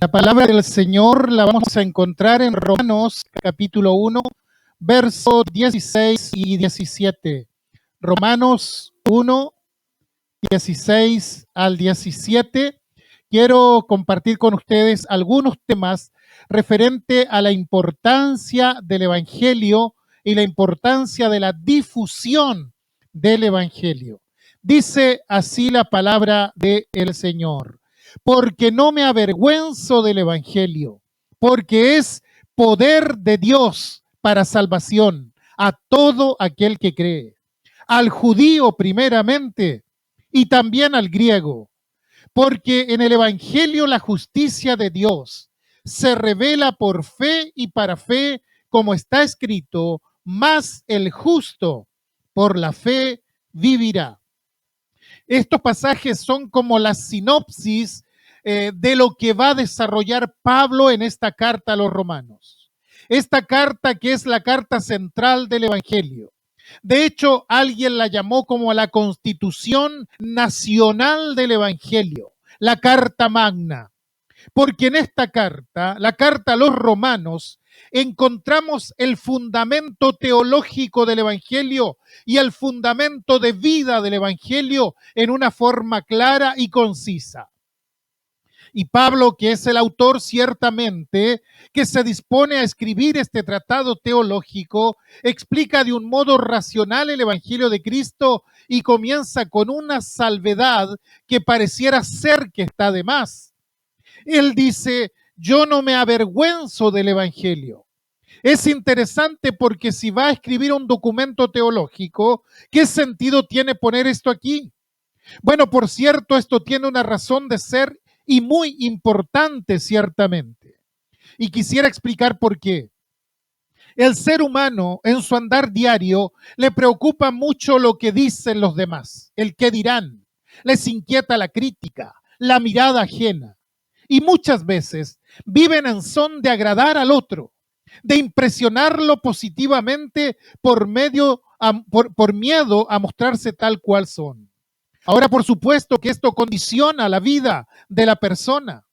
La palabra del Señor la vamos a encontrar en Romanos capítulo 1, versos 16 y 17. Romanos 1, 16 al 17. Quiero compartir con ustedes algunos temas referente a la importancia del Evangelio y la importancia de la difusión del Evangelio. Dice así la palabra del Señor: porque no me avergüenzo del Evangelio, porque es poder de Dios para salvación a todo aquel que cree, al judío primeramente y también al griego, porque en el Evangelio la justicia de Dios se revela por fe y para fe, como está escrito: mas el justo por la fe vivirá. Estos pasajes son como la sinopsis de lo que va a desarrollar Pablo en esta carta a los romanos. Esta carta que es la carta central del Evangelio. De hecho, alguien la llamó como la constitución nacional del Evangelio, la Carta Magna. Porque en esta carta, la carta a los romanos, encontramos el fundamento teológico del Evangelio y el fundamento de vida del Evangelio en una forma clara y concisa. Y Pablo, que es el autor ciertamente, que se dispone a escribir este tratado teológico, explica de un modo racional el Evangelio de Cristo y comienza con una salvedad que pareciera ser que está de más. Él dice: yo no me avergüenzo del Evangelio. Es interesante porque si va a escribir un documento teológico, ¿qué sentido tiene poner esto aquí? Bueno, por cierto, esto tiene una razón de ser y muy importante ciertamente. Y quisiera explicar por qué. El ser humano en su andar diario le preocupa mucho lo que dicen los demás, el qué dirán. Les inquieta la crítica, la mirada ajena. Y muchas veces viven en son de agradar al otro, de impresionarlo positivamente por miedo a mostrarse tal cual son. Ahora, por supuesto que esto condiciona la vida de la persona.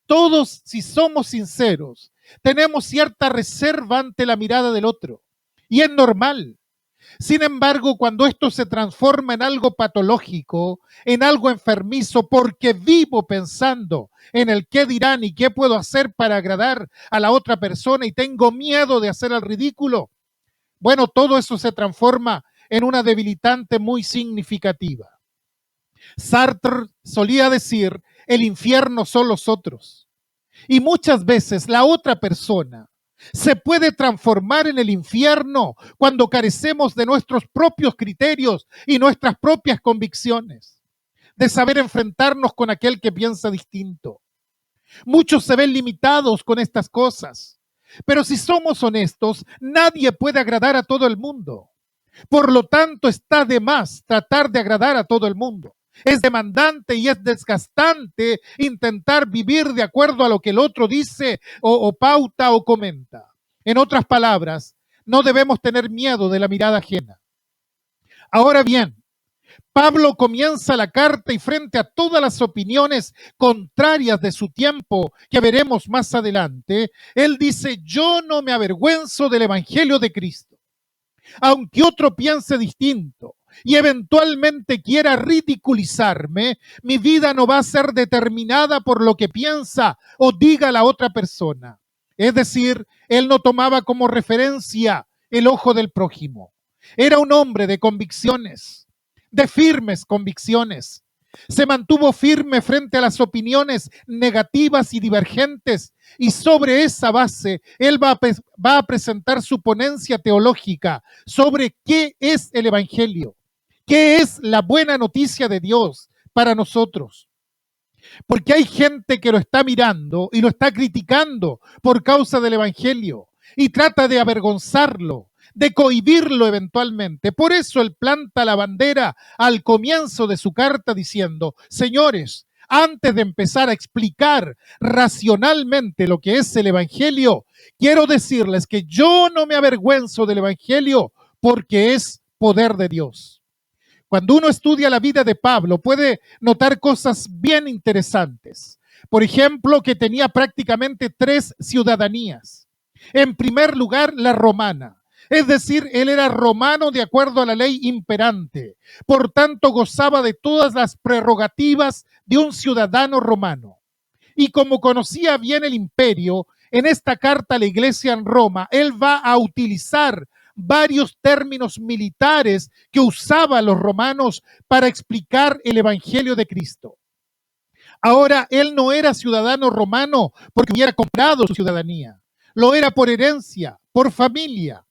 Todos, si somos sinceros, tenemos cierta reserva ante la mirada del otro. Y es normal. Sin embargo, cuando esto se transforma en algo patológico, en algo enfermizo, porque vivo pensando en el qué dirán y qué puedo hacer para agradar a la otra persona y tengo miedo de hacer el ridículo, bueno, todo eso se transforma en una debilitante muy significativa. Sartre solía decir: el infierno son los otros. Y muchas veces la otra persona se puede transformar en el infierno cuando carecemos de nuestros propios criterios y nuestras propias convicciones, de saber enfrentarnos con aquel que piensa distinto. Muchos se ven limitados con estas cosas, pero si somos honestos, nadie puede agradar a todo el mundo. Por lo tanto, está de más tratar de agradar a todo el mundo. Es demandante y es desgastante intentar vivir de acuerdo a lo que el otro dice o pauta o comenta. En otras palabras, no debemos tener miedo de la mirada ajena. Ahora bien, Pablo comienza la carta y frente a todas las opiniones contrarias de su tiempo, que veremos más adelante, él dice: yo no me avergüenzo del Evangelio de Cristo. Aunque otro piense distinto y eventualmente quiera ridiculizarme, mi vida no va a ser determinada por lo que piensa o diga la otra persona. Es decir, él no tomaba como referencia el ojo del prójimo. Era un hombre de convicciones, de firmes convicciones. Se mantuvo firme frente a las opiniones negativas y divergentes, y sobre esa base él va a presentar su ponencia teológica sobre qué es el Evangelio, qué es la buena noticia de Dios para nosotros. Porque hay gente que lo está mirando y lo está criticando por causa del Evangelio y trata de avergonzarlo, de cohibirlo eventualmente. Por eso él planta la bandera al comienzo de su carta diciendo: señores, antes de empezar a explicar racionalmente lo que es el Evangelio, quiero decirles que yo no me avergüenzo del Evangelio porque es poder de Dios. Cuando uno estudia la vida de Pablo, puede notar cosas bien interesantes. Por ejemplo, que tenía prácticamente tres ciudadanías. En primer lugar, la romana. Es decir, él era romano de acuerdo a la ley imperante. Por tanto, gozaba de todas las prerrogativas de un ciudadano romano. Y como conocía bien el imperio, en esta carta a la iglesia en Roma, él va a utilizar varios términos militares que usaban los romanos para explicar el evangelio de Cristo. Ahora, él no era ciudadano romano porque hubiera comprado su ciudadanía. Lo era por herencia, por familia.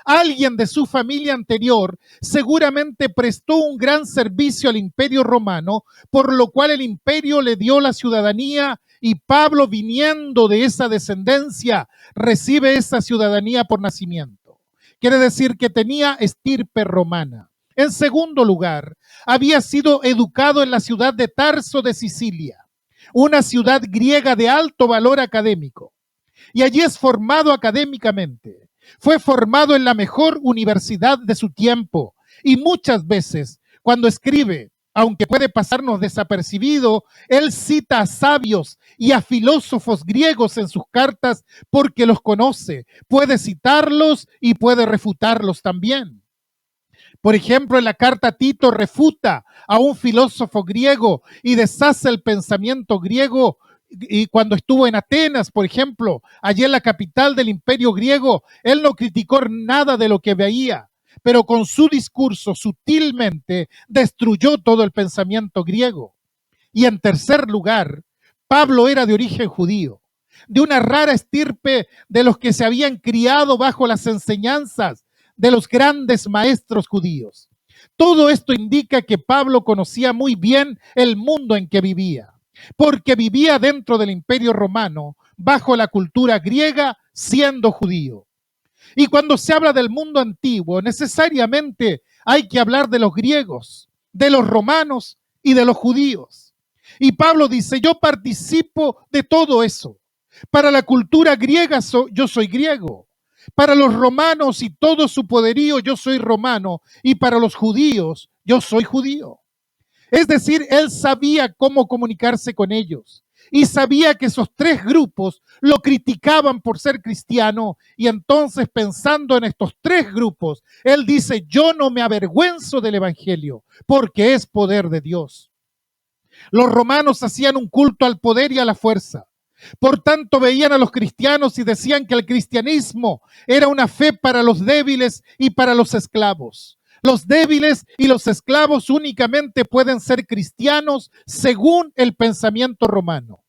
Alguien de su familia anterior seguramente prestó un gran servicio al imperio romano, por lo cual el imperio le dio la ciudadanía y Pablo, viniendo de esa descendencia, recibe esa ciudadanía por nacimiento. Quiere decir que tenía estirpe romana. En segundo lugar, había sido educado en la ciudad de Tarso de Sicilia, una ciudad griega de alto valor académico. Y allí es formado académicamente. Fue formado en la mejor universidad de su tiempo y muchas veces cuando escribe, aunque puede pasarnos desapercibido, él cita a sabios y a filósofos griegos en sus cartas porque los conoce, puede citarlos y puede refutarlos también. Por ejemplo, en la carta a Tito refuta a un filósofo griego y deshace el pensamiento griego. Y cuando estuvo en Atenas, por ejemplo, allí en la capital del imperio griego, él no criticó nada de lo que veía, pero con su discurso sutilmente destruyó todo el pensamiento griego. Y en tercer lugar, Pablo era de origen judío, de una rara estirpe de los que se habían criado bajo las enseñanzas de los grandes maestros judíos. Todo esto indica que Pablo conocía muy bien el mundo en que vivía, porque vivía dentro del imperio romano, bajo la cultura griega, siendo judío. Y cuando se habla del mundo antiguo, necesariamente hay que hablar de los griegos, de los romanos y de los judíos. Y Pablo dice, yo participo de todo eso. Para la cultura griega yo soy griego. Para los romanos y todo su poderío yo soy romano. Y para los judíos yo soy judío. Es decir, él sabía cómo comunicarse con ellos y sabía que esos tres grupos lo criticaban por ser cristiano, y entonces, pensando en estos tres grupos, él dice, yo no me avergüenzo del evangelio porque es poder de Dios. Los romanos hacían un culto al poder y a la fuerza. Por tanto, veían a los cristianos y decían que el cristianismo era una fe para los débiles y para los esclavos. Los débiles y los esclavos únicamente pueden ser cristianos según el pensamiento romano.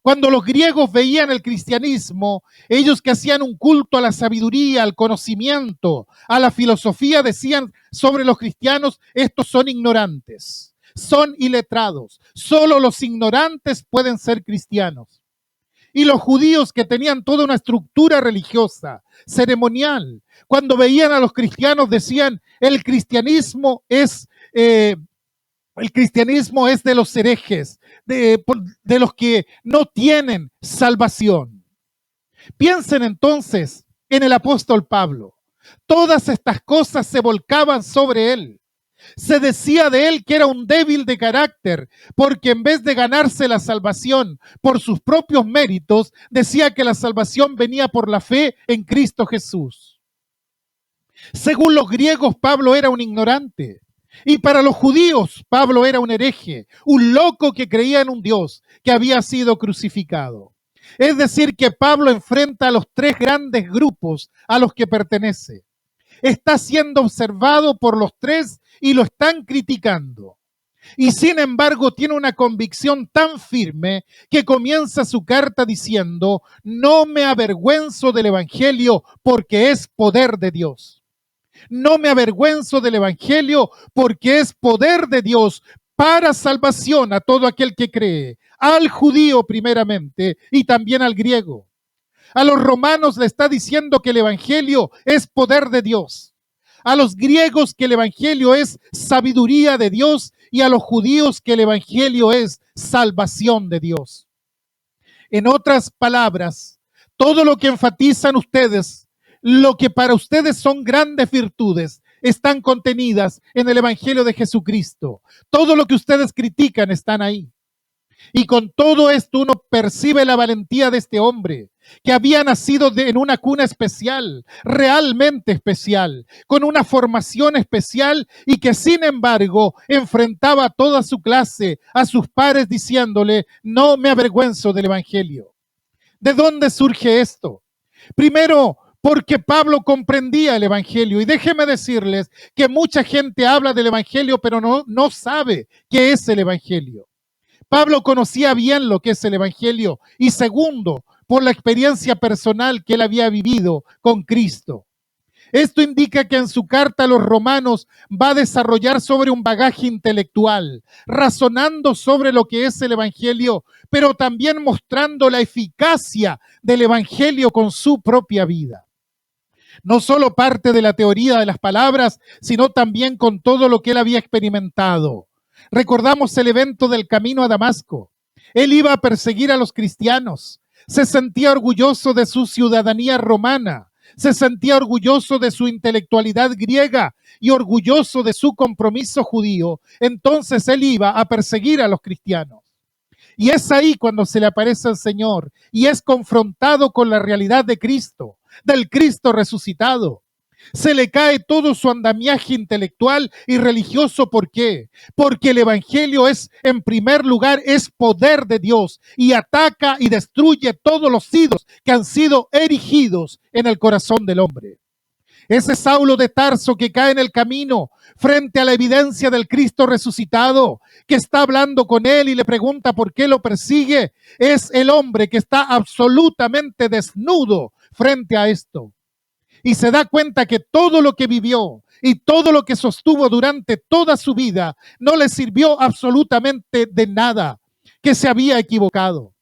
Cuando los griegos veían el cristianismo, ellos que hacían un culto a la sabiduría, al conocimiento, a la filosofía, decían sobre los cristianos, estos son ignorantes, son iletrados, solo los ignorantes pueden ser cristianos. Y los judíos, que tenían toda una estructura religiosa, ceremonial, cuando veían a los cristianos decían, el cristianismo es de los herejes, de los que no tienen salvación. Piensen entonces en el apóstol Pablo. Todas estas cosas se volcaban sobre él. Se decía de él que era un débil de carácter, porque en vez de ganarse la salvación por sus propios méritos, decía que la salvación venía por la fe en Cristo Jesús. Según los griegos, Pablo era un ignorante. Y para los judíos, Pablo era un hereje, un loco que creía en un Dios que había sido crucificado. Es decir, que Pablo enfrenta a los tres grandes grupos a los que pertenece. Está siendo observado por los tres y lo están criticando. Y sin embargo tiene una convicción tan firme que comienza su carta diciendo, no me avergüenzo del evangelio porque es poder de Dios. No me avergüenzo del evangelio porque es poder de Dios para salvación a todo aquel que cree, al judío primeramente y también al griego. A los romanos le está diciendo que el evangelio es poder de Dios. A los griegos que el evangelio es sabiduría de Dios, y a los judíos que el evangelio es salvación de Dios. En otras palabras, todo lo que enfatizan ustedes, lo que para ustedes son grandes virtudes, están contenidas en el evangelio de Jesucristo. Todo lo que ustedes critican están ahí. Y con todo esto uno percibe la valentía de este hombre, que había nacido en una cuna especial, realmente especial, con una formación especial y que sin embargo enfrentaba a toda su clase, a sus pares, diciéndole: no me avergüenzo del Evangelio. ¿De dónde surge esto? Primero, porque Pablo comprendía el Evangelio. Y déjenme decirles que mucha gente habla del Evangelio, pero no sabe qué es el Evangelio. Pablo conocía bien lo que es el Evangelio. Y segundo, por la experiencia personal que él había vivido con Cristo. Esto indica que en su carta a los romanos va a desarrollar sobre un bagaje intelectual, razonando sobre lo que es el Evangelio, pero también mostrando la eficacia del Evangelio con su propia vida. No solo parte de la teoría de las palabras, sino también con todo lo que él había experimentado. Recordamos el evento del camino a Damasco. Él iba a perseguir a los cristianos. Se sentía orgulloso de su ciudadanía romana. Se sentía orgulloso de su intelectualidad griega y orgulloso de su compromiso judío. Entonces él iba a perseguir a los cristianos. Y es ahí cuando se le aparece al Señor y es confrontado con la realidad de Cristo, del Cristo resucitado. Se le cae todo su andamiaje intelectual y religioso. ¿Por qué? Porque el Evangelio es, en primer lugar, es poder de Dios y ataca y destruye todos los ídolos que han sido erigidos en el corazón del hombre. Ese Saulo de Tarso que cae en el camino frente a la evidencia del Cristo resucitado, que está hablando con él y le pregunta por qué lo persigue, es el hombre que está absolutamente desnudo frente a esto. Y se da cuenta que todo lo que vivió y todo lo que sostuvo durante toda su vida no le sirvió absolutamente de nada, que se había equivocado.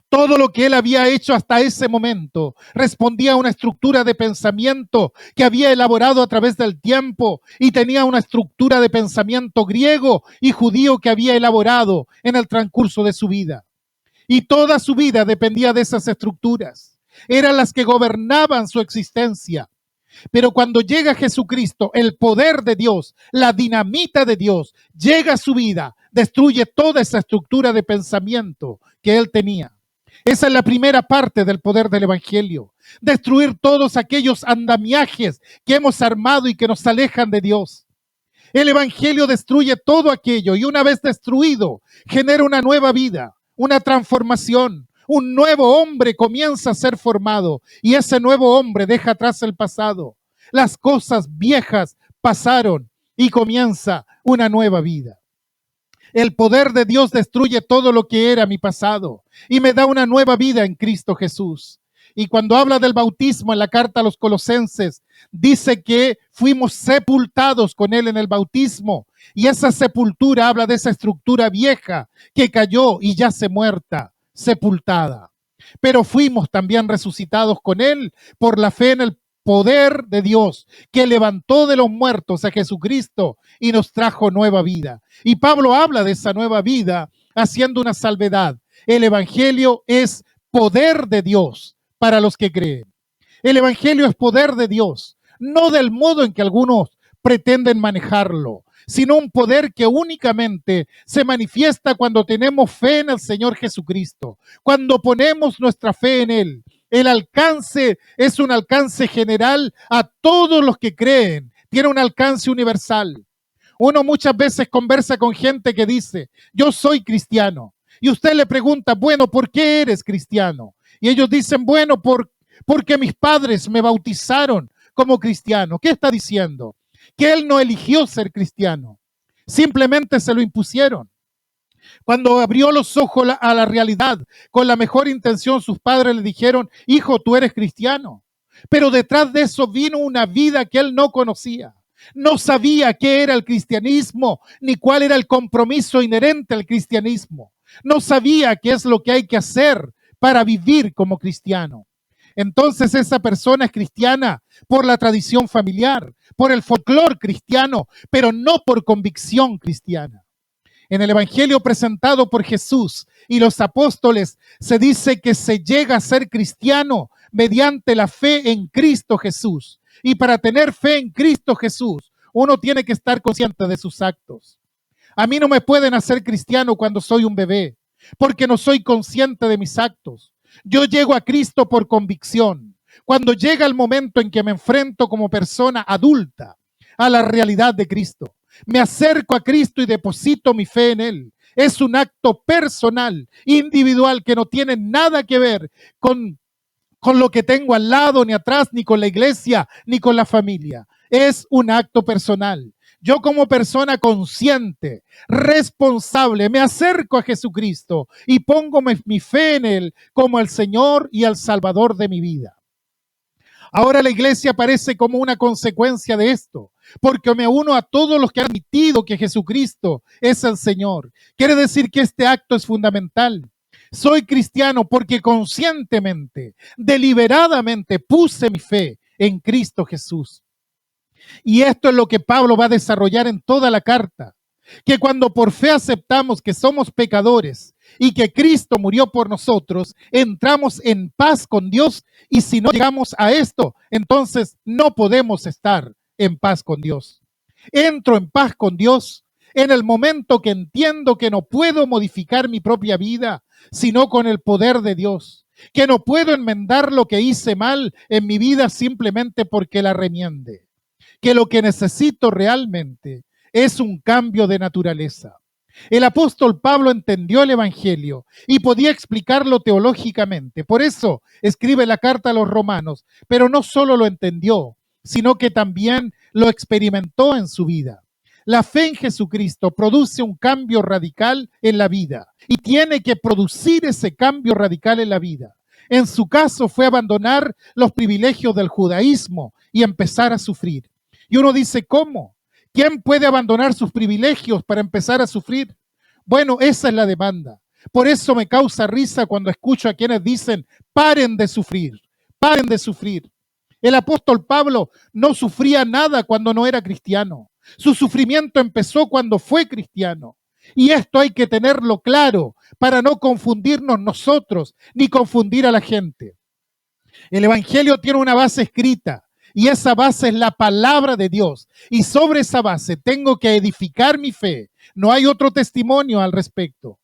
Todo lo que él había hecho hasta ese momento respondía a una estructura de pensamiento que había elaborado a través del tiempo y tenía una estructura de pensamiento griego y judío que había elaborado en el transcurso de su vida. Y toda su vida dependía de esas estructuras. Eran las que gobernaban su existencia. Pero cuando llega Jesucristo, el poder de Dios, la dinamita de Dios, llega a su vida, destruye toda esa estructura de pensamiento que él tenía. Esa es la primera parte del poder del Evangelio. Destruir todos aquellos andamiajes que hemos armado y que nos alejan de Dios. El Evangelio destruye todo aquello y una vez destruido, genera una nueva vida, una transformación. Un nuevo hombre comienza a ser formado y ese nuevo hombre deja atrás el pasado. Las cosas viejas pasaron y comienza una nueva vida. El poder de Dios destruye todo lo que era mi pasado y me da una nueva vida en Cristo Jesús. Y cuando habla del bautismo en la carta a los Colosenses, dice que fuimos sepultados con Él en el bautismo. Y esa sepultura habla de esa estructura vieja que cayó y yace muerta, sepultada. Pero fuimos también resucitados con Él por la fe en el poder de Dios que levantó de los muertos a Jesucristo y nos trajo nueva vida. Y Pablo habla de esa nueva vida haciendo una salvedad. El Evangelio es poder de Dios para los que creen. El Evangelio es poder de Dios, no del modo en que algunos pretenden manejarlo, sino un poder que únicamente se manifiesta cuando tenemos fe en el Señor Jesucristo, cuando ponemos nuestra fe en Él. El alcance es un alcance general a todos los que creen, tiene un alcance universal. Uno muchas veces conversa con gente que dice: yo soy cristiano. Y usted le pregunta: bueno, ¿por qué eres cristiano? Y ellos dicen: bueno, porque mis padres me bautizaron como cristiano. ¿Qué está diciendo? Que él no eligió ser cristiano, simplemente se lo impusieron. Cuando abrió los ojos a la realidad, con la mejor intención, sus padres le dijeron: hijo, tú eres cristiano. Pero detrás de eso vino una vida que él no conocía. No sabía qué era el cristianismo, ni cuál era el compromiso inherente al cristianismo. No sabía qué es lo que hay que hacer para vivir como cristiano. Entonces esa persona es cristiana por la tradición familiar, por el folclore cristiano, pero no por convicción cristiana. En el Evangelio presentado por Jesús y los apóstoles se dice que se llega a ser cristiano mediante la fe en Cristo Jesús. Y para tener fe en Cristo Jesús, uno tiene que estar consciente de sus actos. A mí no me pueden hacer cristiano cuando soy un bebé. porque no soy consciente de mis actos. Yo llego a Cristo por convicción. Cuando llega el momento en que me enfrento como persona adulta a la realidad de Cristo, me acerco a Cristo y deposito mi fe en Él. Es un acto personal, individual, que no tiene nada que ver con lo que tengo al lado, ni atrás, ni con la iglesia, ni con la familia. Es un acto personal. Yo como persona consciente, responsable, me acerco a Jesucristo y pongo mi fe en Él como el Señor y el Salvador de mi vida. Ahora la iglesia aparece como una consecuencia de esto, porque me uno a todos los que han admitido que Jesucristo es el Señor. Quiere decir que este acto es fundamental. Soy cristiano porque conscientemente, deliberadamente puse mi fe en Cristo Jesús. Y esto es lo que Pablo va a desarrollar en toda la carta, que cuando por fe aceptamos que somos pecadores y que Cristo murió por nosotros, entramos en paz con Dios, y si no llegamos a esto, entonces no podemos estar en paz con Dios. Entro en paz con Dios en el momento que entiendo que no puedo modificar mi propia vida, sino con el poder de Dios, que no puedo enmendar lo que hice mal en mi vida simplemente porque la remiende, que lo que necesito realmente es un cambio de naturaleza. El apóstol Pablo entendió el Evangelio y podía explicarlo teológicamente. Por eso escribe la carta a los romanos, pero no solo lo entendió, sino que también lo experimentó en su vida. La fe en Jesucristo produce un cambio radical en la vida y tiene que producir ese cambio radical en la vida. En su caso fue abandonar los privilegios del judaísmo y empezar a sufrir. Y uno dice, ¿cómo? ¿Quién puede abandonar sus privilegios para empezar a sufrir? Bueno, esa es la demanda. Por eso me causa risa cuando escucho a quienes dicen, paren de sufrir, paren de sufrir. El apóstol Pablo no sufría nada cuando no era cristiano. Su sufrimiento empezó cuando fue cristiano. Y esto hay que tenerlo claro para no confundirnos nosotros ni confundir a la gente. El Evangelio tiene una base escrita. Y esa base es la palabra de Dios. Y sobre esa base tengo que edificar mi fe. No hay otro testimonio al respecto.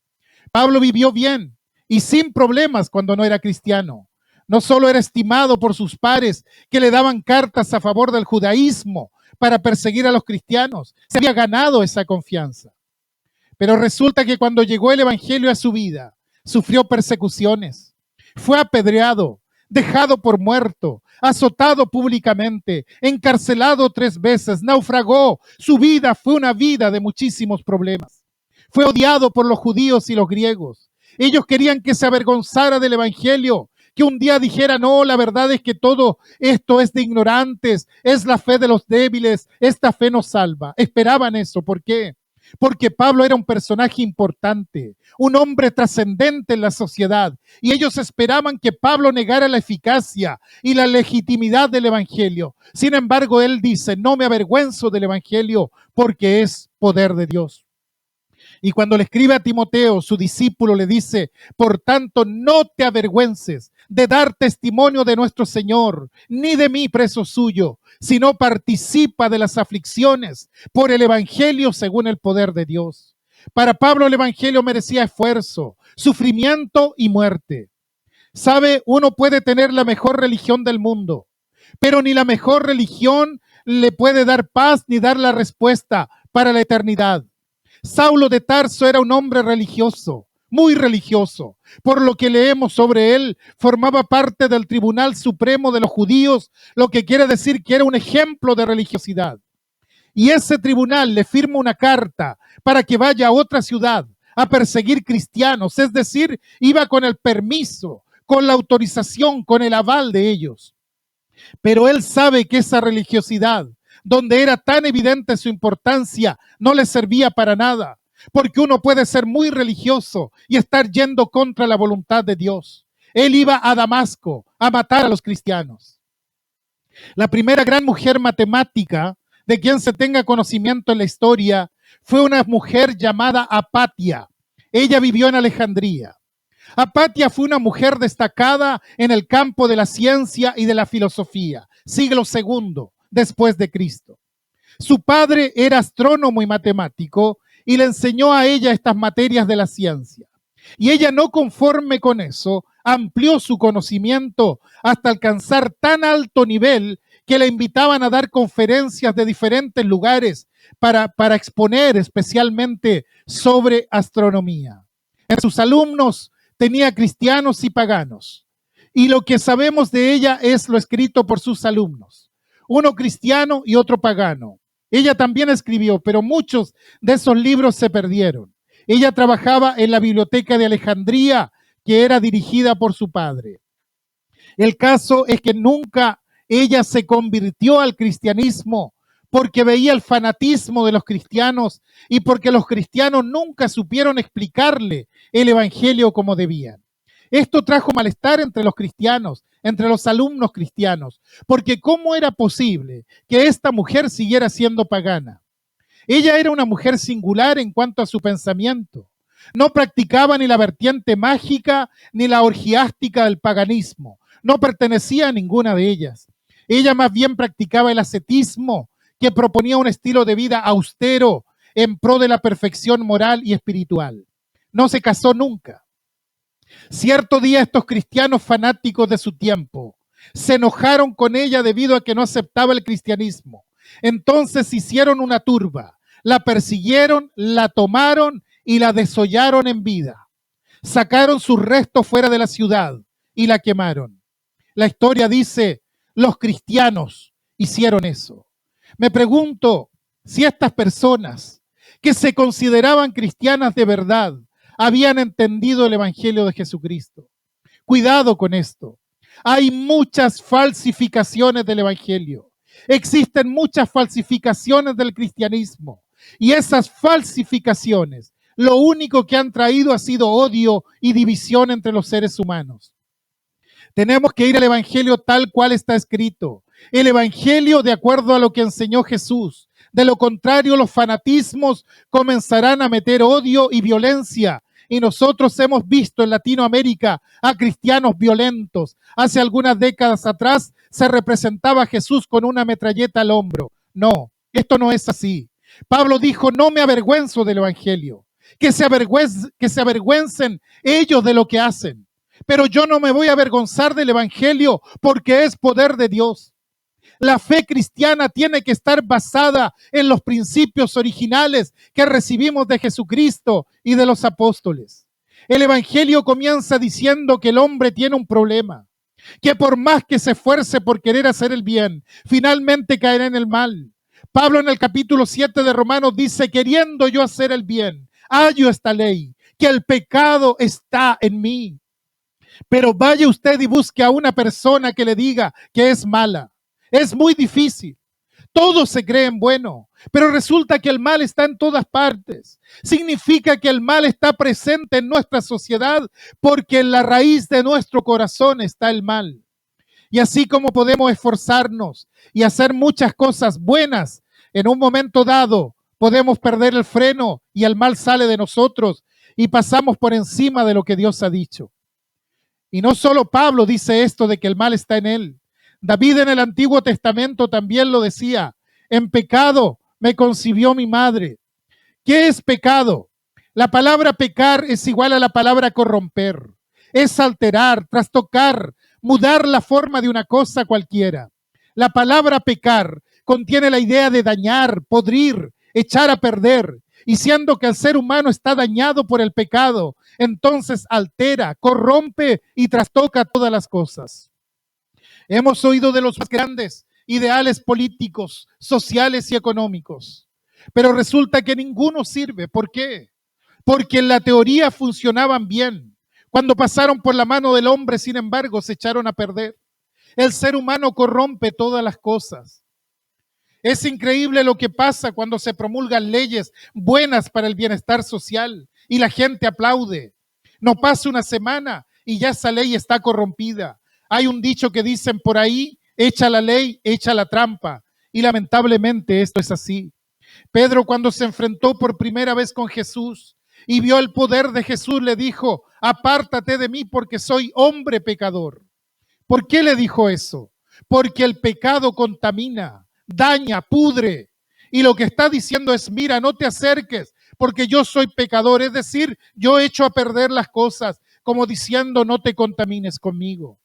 Pablo vivió bien y sin problemas cuando no era cristiano. No solo era estimado por sus pares que le daban cartas a favor del judaísmo para perseguir a los cristianos. Se había ganado esa confianza. Pero resulta que cuando llegó el Evangelio a su vida, sufrió persecuciones. Fue apedreado, dejado por muerto, azotado públicamente, encarcelado 3 veces, naufragó. Su vida fue una vida de muchísimos problemas. Fue odiado por los judíos y los griegos. Ellos querían que se avergonzara del Evangelio, que un día dijera, no, la verdad es que todo esto es de ignorantes, es la fe de los débiles, esta fe nos salva. Esperaban eso. ¿Por qué? Porque Pablo era un personaje importante, un hombre trascendente en la sociedad, y ellos esperaban que Pablo negara la eficacia y la legitimidad del Evangelio. Sin embargo, él dice, no me avergüenzo del Evangelio porque es poder de Dios. Y cuando le escribe a Timoteo, su discípulo, le dice, por tanto, no te avergüences de dar testimonio de nuestro Señor, ni de mí, preso suyo, sino participa de las aflicciones por el Evangelio según el poder de Dios. Para Pablo el Evangelio merecía esfuerzo, sufrimiento y muerte. ¿Sabe? Uno puede tener la mejor religión del mundo, pero ni la mejor religión le puede dar paz ni dar la respuesta para la eternidad. Saulo de Tarso era un hombre religioso, muy religioso. Por lo que leemos sobre él, formaba parte del Tribunal Supremo de los Judíos, lo que quiere decir que era un ejemplo de religiosidad. Y ese tribunal le firma una carta para que vaya a otra ciudad a perseguir cristianos, es decir, iba con el permiso, con la autorización, con el aval de ellos. Pero él sabe que esa religiosidad, donde era tan evidente su importancia, no le servía para nada, porque uno puede ser muy religioso y estar yendo contra la voluntad de Dios. Él iba a Damasco a matar a los cristianos. La primera gran mujer matemática de quien se tenga conocimiento en la historia fue una mujer llamada Apatia. Ella vivió en Alejandría. Apatia fue una mujer destacada en el campo de la ciencia y de la filosofía, siglo II después de Cristo. Su padre era astrónomo y matemático y le enseñó a ella estas materias de la ciencia. Y ella, no conforme con eso, amplió su conocimiento hasta alcanzar tan alto nivel que la invitaban a dar conferencias de diferentes lugares para exponer especialmente sobre astronomía. En sus alumnos tenía cristianos y paganos. Y lo que sabemos de ella es lo escrito por sus alumnos, uno cristiano y otro pagano. Ella también escribió, pero muchos de esos libros se perdieron. Ella trabajaba en la biblioteca de Alejandría, que era dirigida por su padre. El caso es que nunca ella se convirtió al cristianismo porque veía el fanatismo de los cristianos y porque los cristianos nunca supieron explicarle el evangelio como debían. Esto trajo malestar entre los cristianos, entre los alumnos cristianos, porque ¿cómo era posible que esta mujer siguiera siendo pagana? Ella era una mujer singular en cuanto a su pensamiento. No practicaba ni la vertiente mágica ni la orgiástica del paganismo. No pertenecía a ninguna de ellas. Ella más bien practicaba el ascetismo, que proponía un estilo de vida austero en pro de la perfección moral y espiritual. No se casó nunca. Cierto día estos cristianos fanáticos de su tiempo se enojaron con ella debido a que no aceptaba el cristianismo. Entonces hicieron una turba, la persiguieron, la tomaron y la desollaron en vida. Sacaron sus restos fuera de la ciudad y la quemaron. La historia dice, los cristianos hicieron eso. Me pregunto si estas personas que se consideraban cristianas de verdad habían entendido el Evangelio de Jesucristo. Cuidado con esto. Hay muchas falsificaciones del Evangelio. Existen muchas falsificaciones del cristianismo. Y esas falsificaciones, lo único que han traído ha sido odio y división entre los seres humanos. Tenemos que ir al Evangelio tal cual está escrito. El Evangelio de acuerdo a lo que enseñó Jesús. De lo contrario, los fanatismos comenzarán a meter odio y violencia. Y nosotros hemos visto en Latinoamérica a cristianos violentos. Hace algunas décadas atrás se representaba a Jesús con una metralleta al hombro. No, esto no es así. Pablo dijo, no me avergüenzo del Evangelio. Que se avergüencen ellos de lo que hacen. Pero yo no me voy a avergonzar del Evangelio porque es poder de Dios. La fe cristiana tiene que estar basada en los principios originales que recibimos de Jesucristo y de los apóstoles. El Evangelio comienza diciendo que el hombre tiene un problema, que por más que se esfuerce por querer hacer el bien, finalmente caerá en el mal. Pablo en el capítulo 7 de Romanos dice, queriendo yo hacer el bien, hallo esta ley, que el pecado está en mí. Pero vaya usted y busque a una persona que le diga que es mala. Es muy difícil. Todos se creen bueno, pero resulta que el mal está en todas partes. Significa que el mal está presente en nuestra sociedad porque en la raíz de nuestro corazón está el mal. Y así como podemos esforzarnos y hacer muchas cosas buenas, en un momento dado podemos perder el freno y el mal sale de nosotros y pasamos por encima de lo que Dios ha dicho. Y no solo Pablo dice esto de que el mal está en él. David en el Antiguo Testamento también lo decía, en pecado me concibió mi madre. ¿Qué es pecado? La palabra pecar es igual a la palabra corromper. Es alterar, trastocar, mudar la forma de una cosa cualquiera. La palabra pecar contiene la idea de dañar, podrir, echar a perder. Y siendo que el ser humano está dañado por el pecado, entonces altera, corrompe y trastoca todas las cosas. Hemos oído de los más grandes ideales políticos, sociales y económicos, pero resulta que ninguno sirve. ¿Por qué? Porque en la teoría funcionaban bien. Cuando pasaron por la mano del hombre, sin embargo, se echaron a perder. El ser humano corrompe todas las cosas. Es increíble lo que pasa cuando se promulgan leyes buenas para el bienestar social y la gente aplaude. No pasa una semana y ya esa ley está corrompida. Hay un dicho que dicen por ahí, echa la ley, echa la trampa. Y lamentablemente esto es así. Pedro, cuando se enfrentó por primera vez con Jesús y vio el poder de Jesús, le dijo, apártate de mí porque soy hombre pecador. ¿Por qué le dijo eso? Porque el pecado contamina, daña, pudre. Y lo que está diciendo es, mira, no te acerques porque yo soy pecador. Es decir, yo echo a perder las cosas, como diciendo, no te contamines conmigo.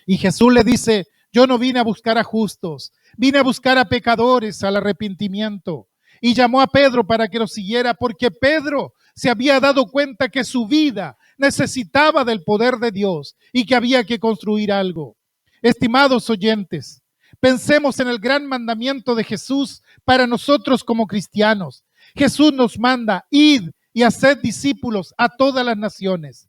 Y Jesús le dice, yo no vine a buscar a justos, vine a buscar a pecadores al arrepentimiento. Y llamó a Pedro para que lo siguiera, porque Pedro se había dado cuenta que su vida necesitaba del poder de Dios y que había que construir algo. Estimados oyentes, pensemos en el gran mandamiento de Jesús para nosotros como cristianos. Jesús nos manda, id y haced discípulos a todas las naciones.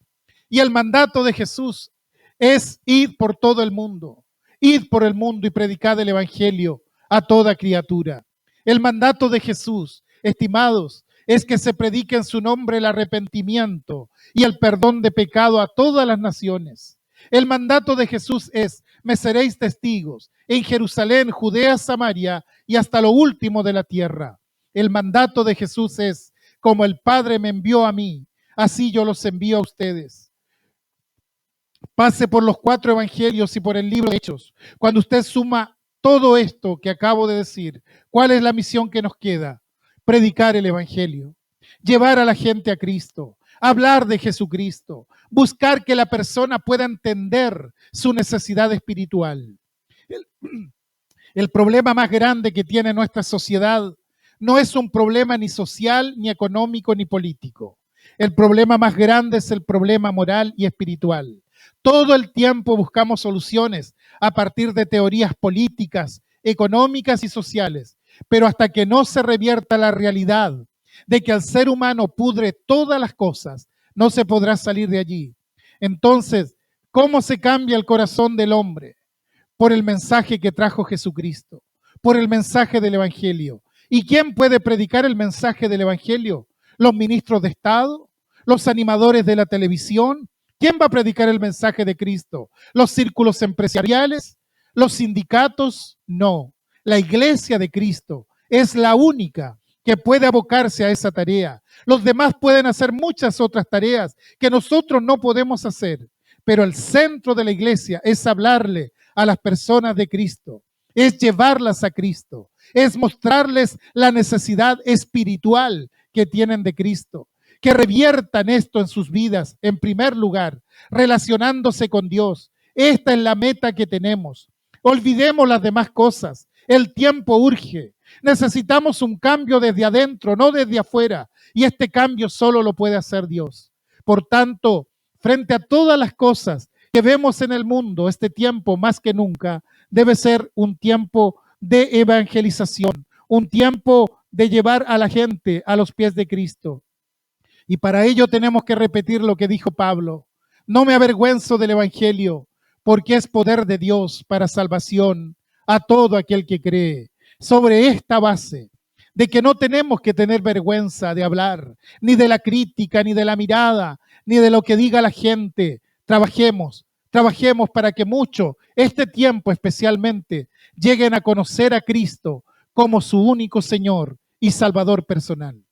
Y el mandato de Jesús es id por todo el mundo. Id por el mundo y predicad el evangelio a toda criatura. El mandato de Jesús, estimados, es que se predique en su nombre el arrepentimiento y el perdón de pecado a todas las naciones. El mandato de Jesús es, me seréis testigos en Jerusalén, Judea, Samaria y hasta lo último de la tierra. El mandato de Jesús es, como el Padre me envió a mí, así yo los envío a ustedes. Pase por los 4 evangelios y por el libro de Hechos. Cuando usted suma todo esto que acabo de decir, ¿cuál es la misión que nos queda? Predicar el evangelio, llevar a la gente a Cristo, hablar de Jesucristo, buscar que la persona pueda entender su necesidad espiritual. El problema más grande que tiene nuestra sociedad no es un problema ni social, ni económico, ni político. El problema más grande es el problema moral y espiritual. Todo el tiempo buscamos soluciones a partir de teorías políticas, económicas y sociales, pero hasta que no se revierta la realidad de que el ser humano pudre todas las cosas, no se podrá salir de allí. Entonces, ¿cómo se cambia el corazón del hombre? Por el mensaje que trajo Jesucristo, por el mensaje del Evangelio. ¿Y quién puede predicar el mensaje del Evangelio? ¿Los ministros de Estado? ¿Los animadores de la televisión? ¿Quién va a predicar el mensaje de Cristo? ¿Los círculos empresariales? ¿Los sindicatos? No. La iglesia de Cristo es la única que puede abocarse a esa tarea. Los demás pueden hacer muchas otras tareas que nosotros no podemos hacer, pero el centro de la iglesia es hablarle a las personas de Cristo, es llevarlas a Cristo, es mostrarles la necesidad espiritual que tienen de Cristo, que reviertan esto en sus vidas, en primer lugar, relacionándose con Dios. Esta es la meta que tenemos. Olvidemos las demás cosas. El tiempo urge. Necesitamos un cambio desde adentro, no desde afuera. Y este cambio solo lo puede hacer Dios. Por tanto, frente a todas las cosas que vemos en el mundo, este tiempo más que nunca debe ser un tiempo de evangelización, un tiempo de llevar a la gente a los pies de Cristo. Y para ello tenemos que repetir lo que dijo Pablo. No me avergüenzo del evangelio, porque es poder de Dios para salvación a todo aquel que cree. Sobre esta base de que no tenemos que tener vergüenza de hablar, ni de la crítica, ni de la mirada, ni de lo que diga la gente. Trabajemos para que muchos, este tiempo especialmente, lleguen a conocer a Cristo como su único Señor y Salvador personal.